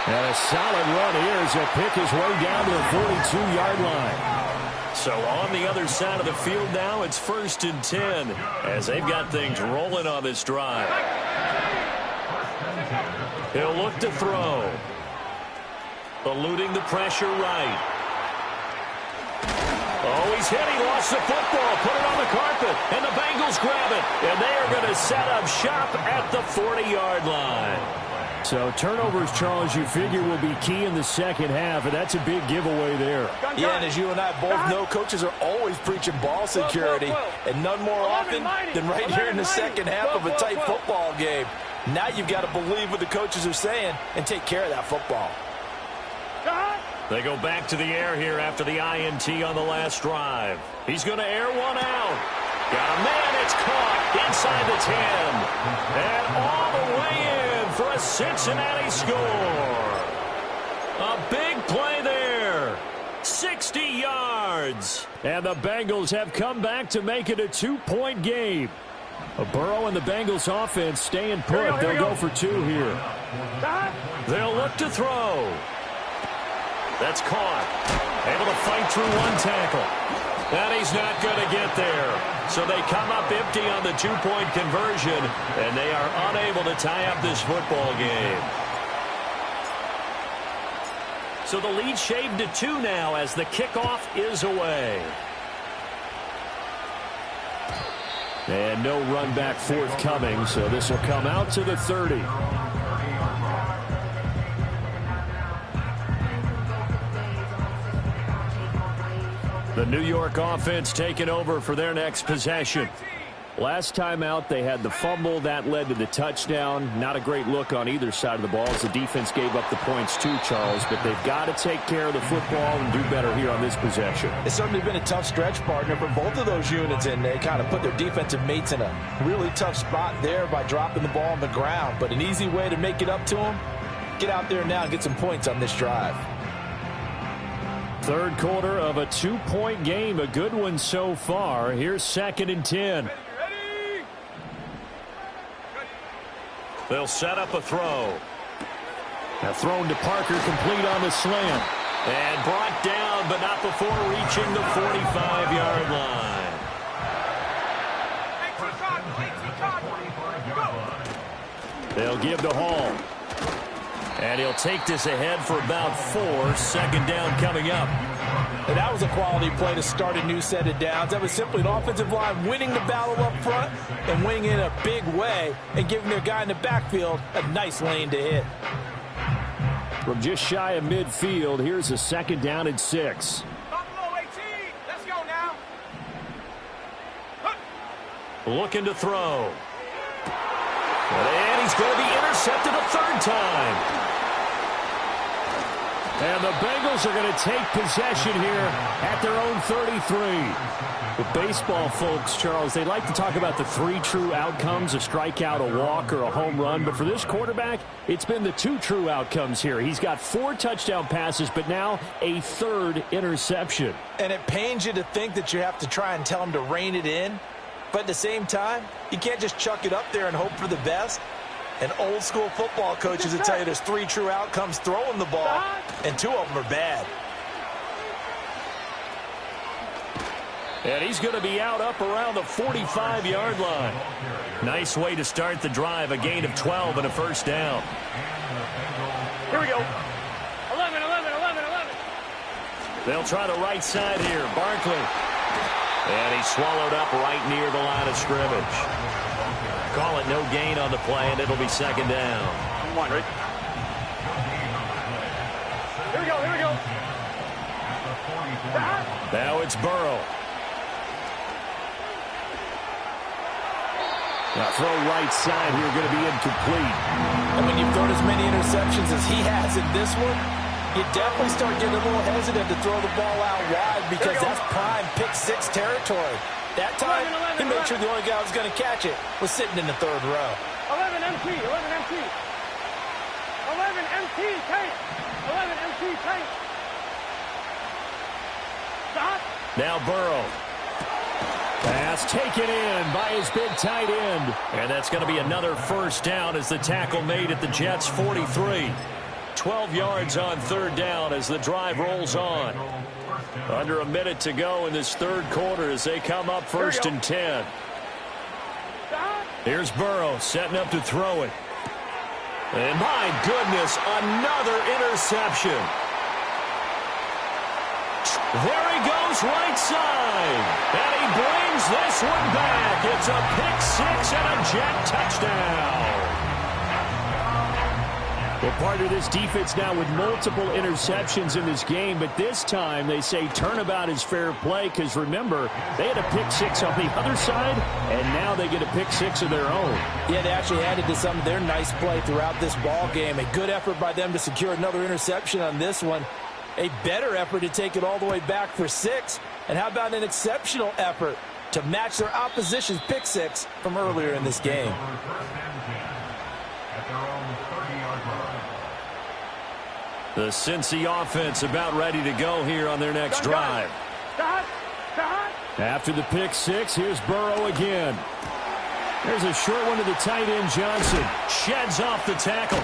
And a solid run here as he'll pick his way down to the 42-yard line. So on the other side of the field now, it's 1st and 10 as they've got things rolling on this drive. He'll look to throw. Eluding the pressure right. Oh, he's hit. He lost the football. Put it on the carpet. And the Bengals grab it. And they are going to set up shop at the 40-yard line. So turnovers, Charles, you figure will be key in the second half, and that's a big giveaway there. Yeah, and as you and I both know, coaches are always preaching ball security, and none more often than right here in the second half of a tight football game. Now you've got to believe what the coaches are saying and take care of that football. They go back to the air here after the INT on the last drive. He's going to air one out. Got a man. It's caught inside the 10. And all the way in for a Cincinnati score. A big play there. 60 yards. And the Bengals have come back to make it a 2-point game. Burrow and the Bengals offense staying put. They'll go for 2 here. They'll look to throw. That's caught. Able to fight through one tackle. And he's not going to get there. So they come up empty on the two-point conversion, and they are unable to tie up this football game. So the lead shaved to 2 now as the kickoff is away. And no run back forthcoming, so this will come out to the 30. The New York offense taking over for their next possession. Last time out, they had the fumble. That led to the touchdown. Not a great look on either side of the ball as the defense gave up the points too, Charles. But they've got to take care of the football and do better here on this possession. It's certainly been a tough stretch, partner, for both of those units, and they kind of put their defensive mates in a really tough spot there by dropping the ball on the ground. But an easy way to make it up to them, get out there now and get some points on this drive. Third quarter of a 2-point game. A good one so far. Here's 2nd and 10. They'll set up a throw. Now thrown to Parker, complete on the slant. And brought down, but not before reaching the 45-yard line. They'll give to Hall. And he'll take this ahead for about 4. 2nd down coming up. And that was a quality play to start a new set of downs. That was simply an offensive line winning the battle up front and winning in a big way and giving their guy in the backfield a nice lane to hit. From just shy of midfield, here's a 2nd down and 6. Buffalo 18. Let's go now. Looking to throw. And he's going to be intercepted a 3rd time. And the Bengals are going to take possession here at their own 33. The baseball folks, Charles, they like to talk about the 3 true outcomes, a strikeout, a walk, or a home run. But for this quarterback, it's been the 2 true outcomes here. He's got 4 touchdown passes, but now a 3rd interception. And it pains you to think that you have to try and tell him to rein it in. But at the same time, you can't just chuck it up there and hope for the best. And old school football coaches will tell you there's 3 true outcomes throwing the ball, and 2 of them are bad. And he's going to be out up around the 45-yard line. Nice way to start the drive, a gain of 12 and a 1st down. Here we go. 11. They'll try the right side here. Barkley. And he's swallowed up right near the line of scrimmage. Call it no gain on the play, and it'll be 2nd down. Come on, Rick. Here we go. Now it's Burrow. Now throw right side here, going to be incomplete. And when you've thrown as many interceptions as he has in this one, you definitely start getting a little hesitant to throw the ball out wide because that's prime pick-6 territory. That time, he made sure the only guy who was going to catch it was sitting in the 3rd row. 11 MT. 11 MT tank. 11 MT tank. Stop. Now Burrow. Pass taken in by his big tight end. And that's going to be another 1st down as the tackle made at the Jets' 43. 12 yards on 3rd down as the drive rolls on. Under a minute to go in this 3rd quarter as they come up 1st and 10. Here's Burrow setting up to throw it. And my goodness, another interception. There he goes right side. And he brings this one back. It's a pick-6 and a Jet touchdown. Well, part of this defense now with multiple interceptions in this game, but this time they say turnabout is fair play because, remember, they had a pick-6 on the other side, and now they get a pick-6 of their own. Yeah, they actually added to some of their nice play throughout this ball game. A good effort by them to secure another interception on this one. A better effort to take it all the way back for 6. And how about an exceptional effort to match their opposition's pick-6 from earlier in this game? The Cincy offense about ready to go here on their next drive. After the pick-6, here's Burrow again. There's a short one to the tight end, Johnson. Sheds off the tackle.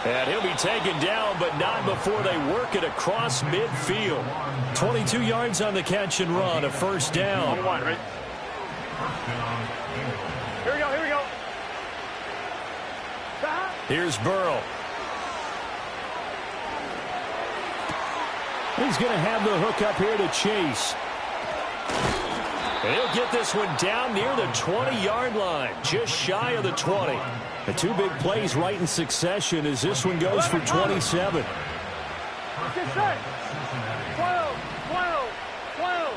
And he'll be taken down, but not before they work it across midfield. 22 yards on the catch and run, a first down. One, right? Here we go, here we go. Here's Burrow. He's going to have the hook up here to Chase. And he'll get this one down near the 20-yard line, just shy of the 20. The two big plays right in succession as this one goes for 27. Get set. 12, 12, 12.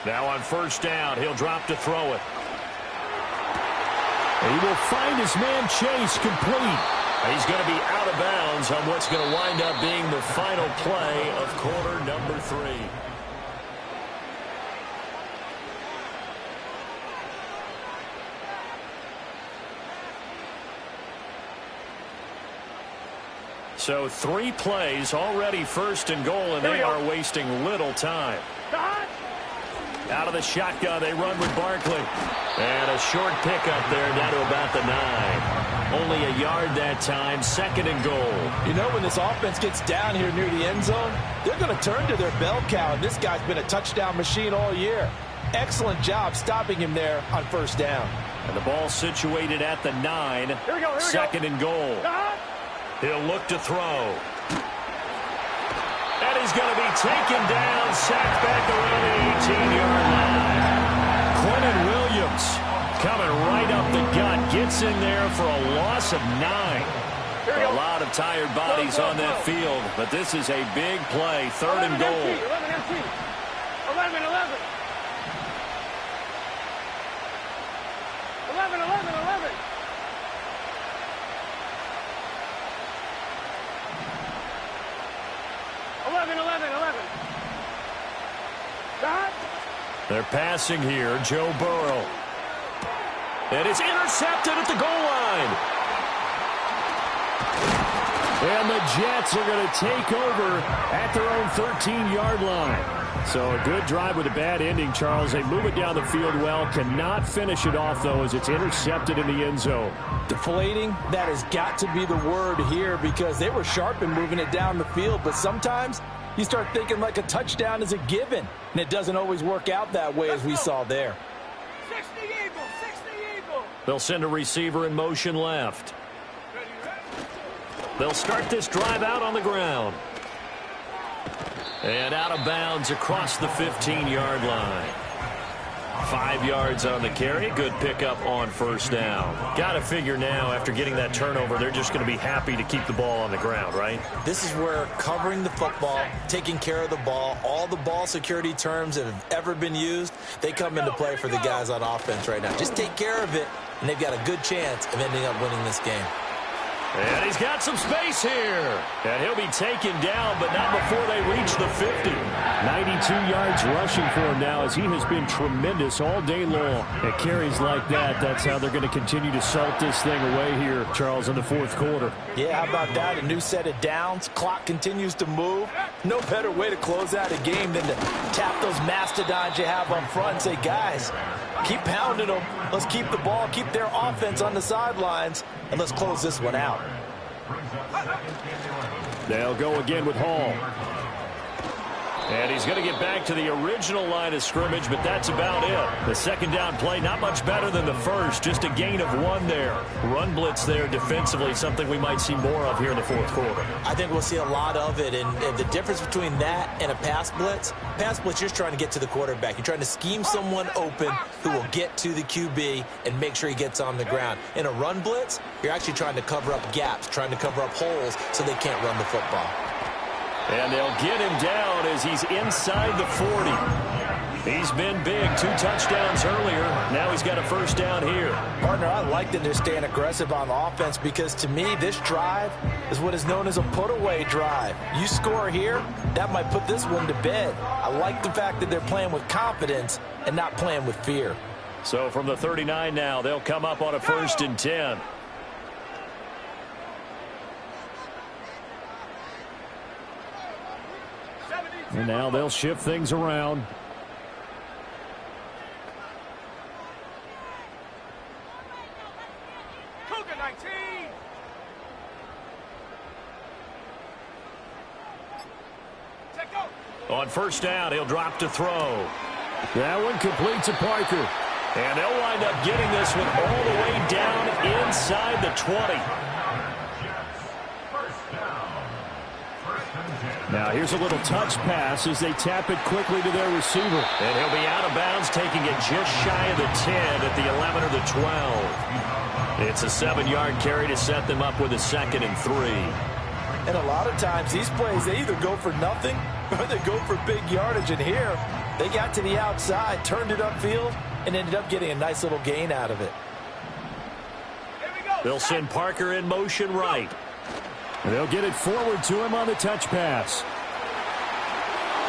Now on first down, he'll drop to throw it. He will find his man Chase complete. He's going to be out of bounds on what's going to wind up being the final play of quarter number 3. So 3 plays, already first and goal, and they are wasting little time. Out of the shotgun, they run with Barkley. And a short pickup there down to about the 9. Only a yard that time, second and goal. You know, when this offense gets down here near the end zone, they're going to turn to their bell cow, and this guy's been a touchdown machine all year. Excellent job stopping him there on first down. And the ball situated at the 9. Here we go, second and goal. He'll look to throw. And he's going to be taken down, sacked back around the 18-yard line. Quentin Williams coming right up the gut, gets in there for a loss of 9. A lot of tired bodies on that field, but this is a big play, third and goal. 11 empty. 11, 11. 11, 11, 11. They're passing here, Joe Burrow. And it's intercepted at the goal line. And the Jets are going to take over at their own 13-yard line. So a good drive with a bad ending, Charles. They move it down the field well, cannot finish it off, though, as it's intercepted in the end zone. Deflating, that has got to be the word here because they were sharp in moving it down the field, but sometimes you start thinking like a touchdown is a given, and it doesn't always work out that way as we saw there. 60 Eagles, 60 Eagles. They'll send a receiver in motion left. They'll start this drive out on the ground. And out of bounds across the 15-yard line. 5 yards on the carry. Good pickup on first down. Got to figure now, after getting that turnover, they're just going to be happy to keep the ball on the ground, right? This is where covering the football, taking care of the ball, all the ball security terms that have ever been used, they come into play for the guys on offense right now. Just take care of it, and they've got a good chance of ending up winning this game. And he's got some space here. And he'll be taken down, but not before they reach the 50. 92 yards rushing for him now as he has been tremendous all day long. At carries like that, that's how they're going to continue to salt this thing away here, Charles, in the fourth quarter. Yeah, how about that? A new set of downs. Clock continues to move. No better way to close out a game than to tap those mastodons you have up front and say, guys, keep pounding them. Let's keep the ball, keep their offense on the sidelines, and let's close this one out. They'll go again with Hall. And he's going to get back to the original line of scrimmage, but that's about it. The second down play, not much better than the first, just a gain of 1 there. Run blitz there defensively, something we might see more of here in the fourth quarter. I think we'll see a lot of it, and the difference between that and a pass blitz, you're just trying to get to the quarterback. You're trying to scheme someone open who will get to the QB and make sure he gets on the ground. In a run blitz, you're actually trying to cover up gaps, trying to cover up holes so they can't run the football. And they'll get him down as he's inside the 40. He's been big, 2 touchdowns earlier. Now he's got a first down here. Partner, I like that they're staying aggressive on offense because to me, this drive is what is known as a put-away drive. You score here, that might put this one to bed. I like the fact that they're playing with confidence and not playing with fear. So from the 39 now, they'll come up on a 1st and 10. And now they'll shift things around. On first down, he'll drop to throw. That one complete to Parker. And they'll wind up getting this one all the way down inside the 20. Now here's a little touch pass as they tap it quickly to their receiver. And he'll be out of bounds, taking it just shy of the 10 at the 11 or the 12. It's a 7-yard carry to set them up with a 2nd and 3. And a lot of times these plays, they either go for nothing or they go for big yardage. And here, they got to the outside, turned it upfield, and ended up getting a nice little gain out of it. They'll send Parker in motion right. They'll get it forward to him on the touch pass.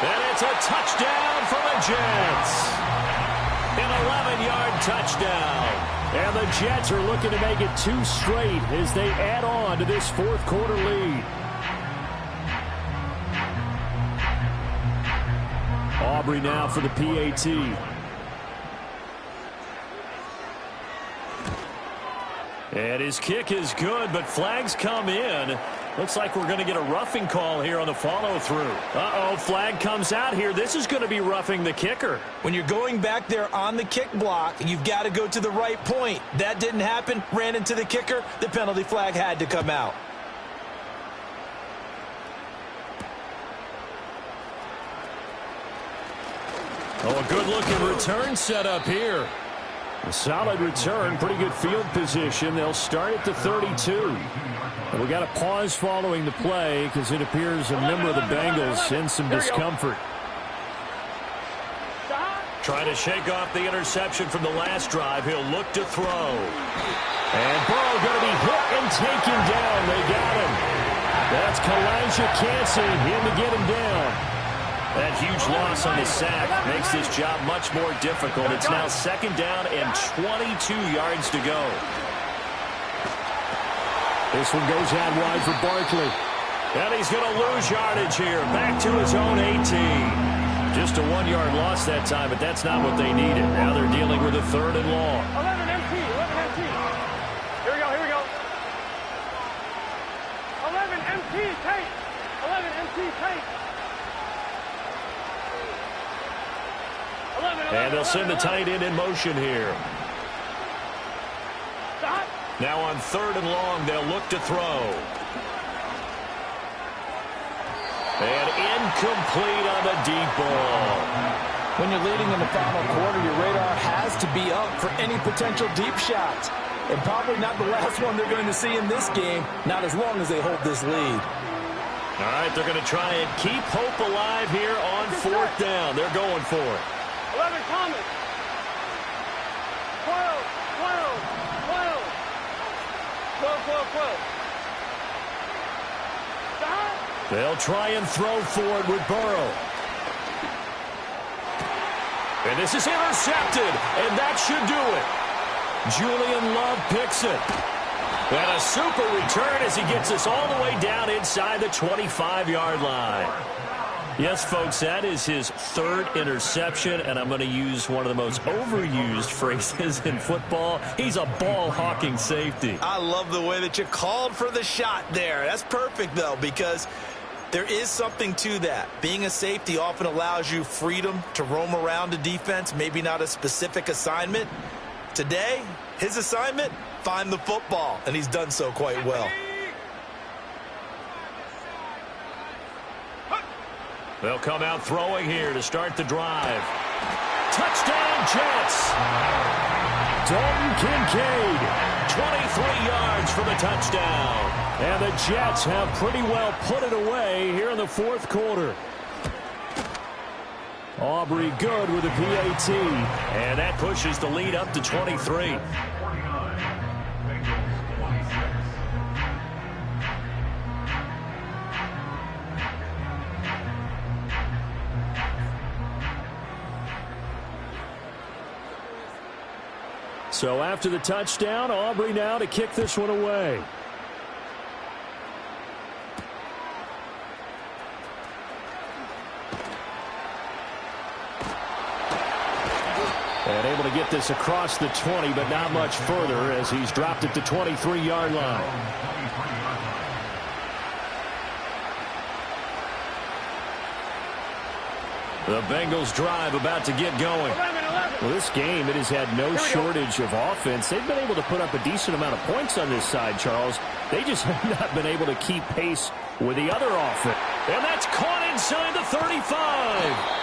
And it's a touchdown for the Jets. An 11-yard touchdown. And the Jets are looking to make it 2 straight as they add on to this 4th quarter lead. Aubrey now for the PAT. And his kick is good, but flags come in. Looks like we're going to get a roughing call here on the follow-through. Uh-oh, flag comes out here. This is going to be roughing the kicker. When you're going back there on the kick block, you've got to go to the right point. That didn't happen. Ran into the kicker. The penalty flag had to come out. Oh, a good-looking return set up here. A solid return, pretty good field position. They'll start at the 32. We got a pause following the play because it appears a member of the Bengals in some discomfort. Trying to shake off the interception from the last drive. He'll look to throw. And Burrow going to be hit and taken down. They got him. That's Kalijah Kancey in to get him down. That huge loss on the sack makes this job much more difficult. It's now 2nd down and 22 yards to go. This one goes out wide for Barkley. And he's going to lose yardage here. Back to his own 18. Just a 1-yard loss that time, but that's not what they needed. Now they're dealing with a 3rd and long. 11 MT. Here we go. 11 MT, take. 11 MT, take. And they'll send the tight end in motion here. Stop. Now on 3rd and long, they'll look to throw. And incomplete on the deep ball. When you're leading in the final quarter, your radar has to be up for any potential deep shots. And probably not the last one they're going to see in this game, not as long as they hold this lead. All right, they're going to try and keep hope alive here on 4th down. They're going for it. 11 Thomas. 12. Stop. They'll try and throw forward with Burrow. And this is intercepted, and that should do it. Julian Love picks it. And a super return as he gets us all the way down inside the 25-yard line. Yes, folks, that is his 3rd interception, and I'm going to use one of the most overused phrases in football. He's a ball-hawking safety. I love the way that you called for the shot there. That's perfect, though, because there is something to that. Being a safety often allows you freedom to roam around a defense, maybe not a specific assignment. Today, his assignment, find the football, and he's done so quite well. They'll come out throwing here to start the drive. Touchdown, Jets! Dalton Kincaid. 23 yards for the touchdown. And the Jets have pretty well put it away here in the 4th quarter. Aubrey good with a PAT. And that pushes the lead up to 23. So after the touchdown, Aubrey now to kick this one away. And able to get this across the 20, but not much further as he's dropped it to 23-yard line. The Bengals drive about to get going. 11, 11. Well, this game, it has had no shortage of offense. They've been able to put up a decent amount of points on this side, Charles. They just have not been able to keep pace with the other offense. And that's caught inside the 35.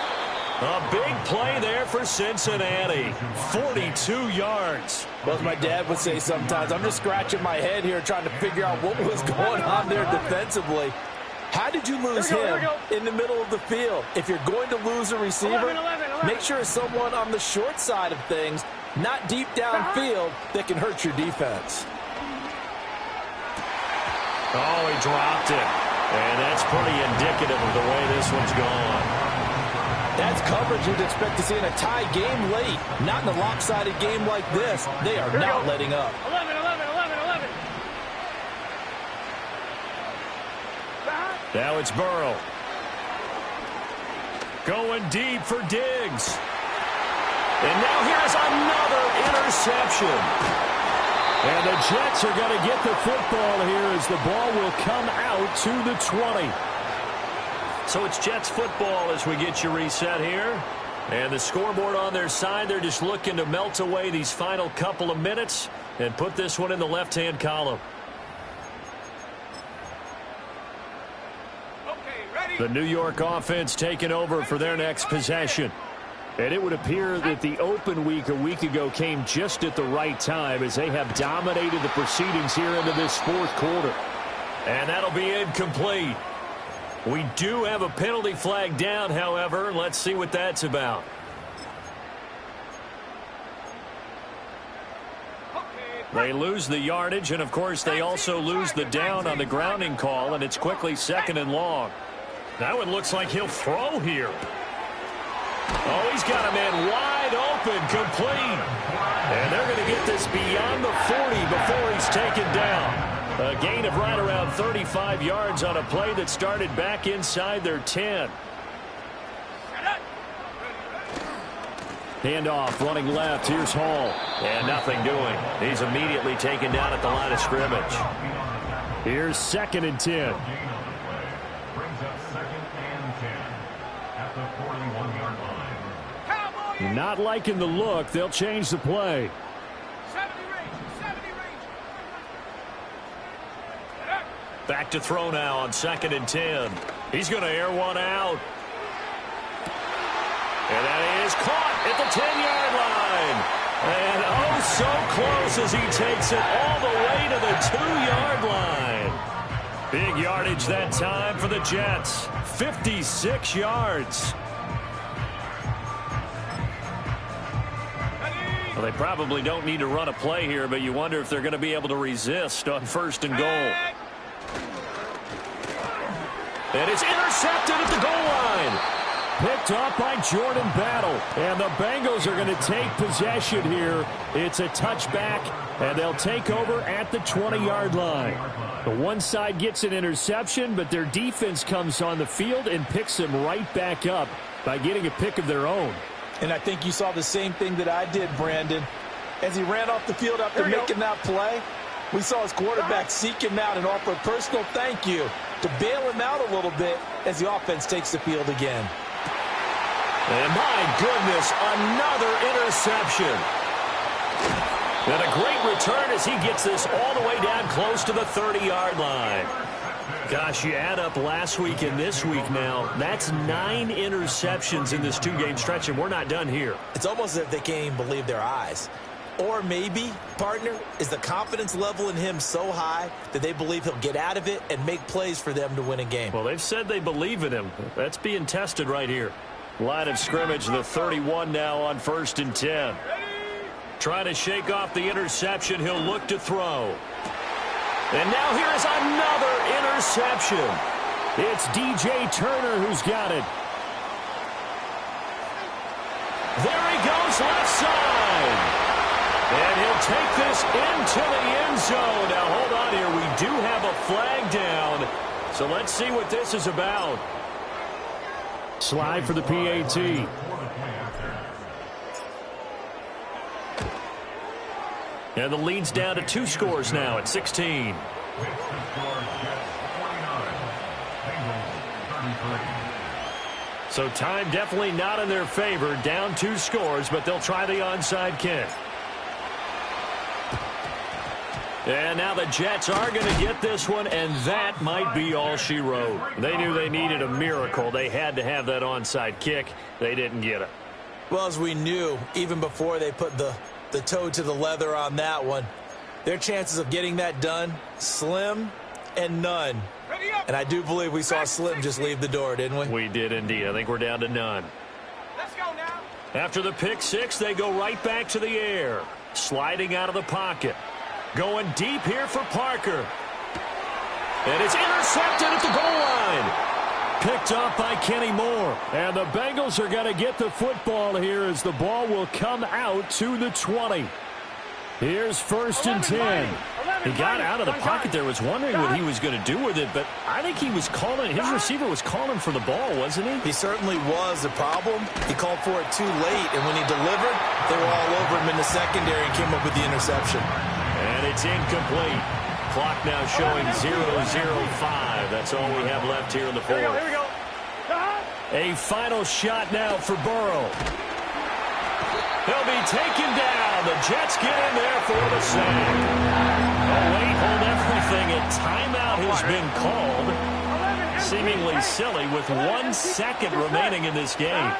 A big play there for Cincinnati. 42 yards. Well, as my dad would say sometimes, I'm just scratching my head here trying to figure out what was going on there defensively. How did you lose him in the middle of the field? If you're going to lose a receiver, 11. make sure it's someone on the short side of things, not deep downfield, that can hurt your defense. Oh, he dropped it. And that's pretty indicative of the way this one's gone. That's coverage you'd expect to see in a tie game late. Not in a lopsided game like this. They are not letting up. 11. Now it's Burrow. Going deep for Diggs. And now here's another interception. And the Jets are going to get the football here as the ball will come out to the 20. So it's Jets football as we get you reset here. And the scoreboard on their side, they're just looking to melt away these final couple of minutes and put this one in the left-hand column. The New York offense taking over for their next possession. And it would appear that the open week a week ago came just at the right time as they have dominated the proceedings here into this fourth quarter. And that'll be incomplete. We do have a penalty flag down, however. Let's see what that's about. They lose the yardage, and, of course, they also lose the down on the grounding call, and it's quickly 2nd and long. That one looks like he'll throw here. Oh, he's got a man wide open, complete. And they're going to get this beyond the 40 before he's taken down. A gain of right around 35 yards on a play that started back inside their 10. Handoff, running left. Here's Hall. And nothing doing. He's immediately taken down at the line of scrimmage. Here's 2nd and 10. Not liking the look. They'll change the play. 70 range. Back to throw now on 2nd and 10. He's going to air one out. And that is caught at the 10-yard line. And oh, so close as he takes it all the way to the 2-yard line. Big yardage that time for the Jets. 56 yards. Well, they probably don't need to run a play here, but you wonder if they're going to be able to resist on 1st and goal. And it's intercepted at the goal line. Picked up by Jordan Battle. And the Bengals are going to take possession here. It's a touchback, and they'll take over at the 20-yard line. The one side gets an interception, but their defense comes on the field and picks them right back up by getting a pick of their own. And I think you saw the same thing that I did, Brandon. As he ran off the field after making that play, we saw his quarterback seek him out and offer a personal thank you to bail him out a little bit as the offense takes the field again. And my goodness, another interception. And a great return as he gets this all the way down close to the 30-yard line. Gosh, you add up last week and this week now, that's 9 interceptions in this 2-game stretch, and we're not done here. It's almost as if they can't even believe their eyes. Or maybe, partner, is the confidence level in him so high that they believe he'll get out of it and make plays for them to win a game. Well, they've said they believe in him. That's being tested right here. Line of scrimmage, the 31 now on 1st and 10. Trying to shake off the interception. He'll look to throw. And now here is another interception. It's DJ Turner who's got it. There he goes, left side. And he'll take this into the end zone. Now, hold on here. We do have a flag down. So let's see what this is about. Slide for the PAT. And the lead's down to 2 scores now at 16. So time definitely not in their favor. Down 2 scores, but they'll try the onside kick. And now the Jets are going to get this one, and that might be all she wrote. They knew they needed a miracle. They had to have that onside kick. They didn't get it. Well, as we knew, even before they put the toe to the leather on that one, their chances of getting that done, slim and none. And I do believe we saw Slim just leave the door, didn't we? We did indeed. I think we're down to none. Let's go now. After the pick six, they go right back to the air. Sliding out of the pocket. Going deep here for Parker. And it's intercepted at the goal line. Picked up by Kenny Moore. And the Bengals are going to get the football here as the ball will come out to the 20. Here's 1st and 10. He got out of the pocket there, was wondering what he was going to do with it, but I think he was calling, his receiver was calling for the ball, wasn't he? He certainly was. The problem, he called for it too late, and when he delivered, they were all over him in the secondary and came up with the interception. And it's incomplete. Clock now showing 0-0-5. That's all we have left here in the fourth. Here we go. A final shot now for Burrow. He'll be taken down. The Jets get in there for the sack. Oh, wait, hold everything. A timeout has been called. Seemingly silly with 1 second remaining in this game.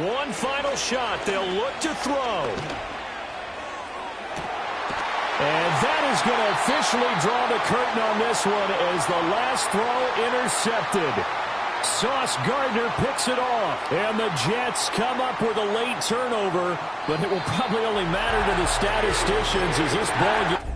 One final shot. They'll look to throw. And that is going to officially draw the curtain on this one as the last throw intercepted. Sauce Gardner picks it off, and the Jets come up with a late turnover, but it will probably only matter to the statisticians as this ball gets...